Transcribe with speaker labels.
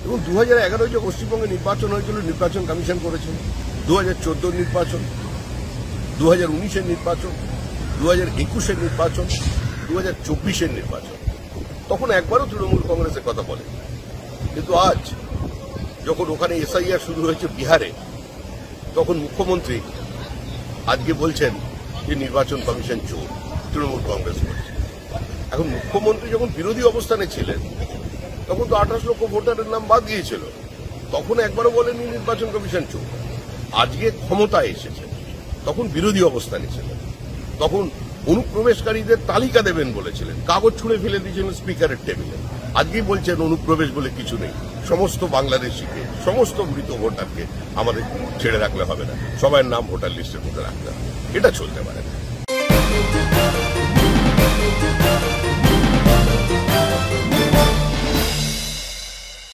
Speaker 1: এবং 2011 যে পশ্চিমবঙ্গে নির্বাচন হয়েছিল, নির্বাচন কমিশন করেছিল। 2014 নির্বাচন, 2019-এর নির্বাচন, 2021-এর নির্বাচন, 2024-এর নির্বাচন, তখন একবারও তৃণমূল কংগ্রেসের কথা বলে। কিন্তু আজ যখন ওখানে এসআইআর শুরু হয়েছে বিহারে, তখন মুখ্যমন্ত্রী আজকে বলছেন যে নির্বাচন কমিশন চোর, তৃণমূল কংগ্রেস বলছে। এখন মুখ্যমন্ত্রী যখন বিরোধী অবস্থানে ছিলেন তখন তো 28 লক্ষ ভোটারের নাম বাদ দিয়েছিল, তখন একবারও বলেনি নির্বাচন কমিশন চোর। আজকে ক্ষমতায় এসেছে, তখন বিরোধী অবস্থানে ছিলেন, তখন অনুপ্রবেশকারীদের তালিকা দেবেন বলেছিলেন, কাগজ ছুঁড়ে ফেলে দিয়েছিলেন স্পিকারের টেবিলে। আজকেই বলছেন অনুপ্রবেশ বলে কিছু নেই, সমস্ত বাংলাদেশিকে, সমস্ত মৃত ভোটারকে আমাদের ছেড়ে রাখলে হবে না, সবার নাম ভোটার লিস্টের মধ্যে রাখতে হবে। এটা চলতে পারে না।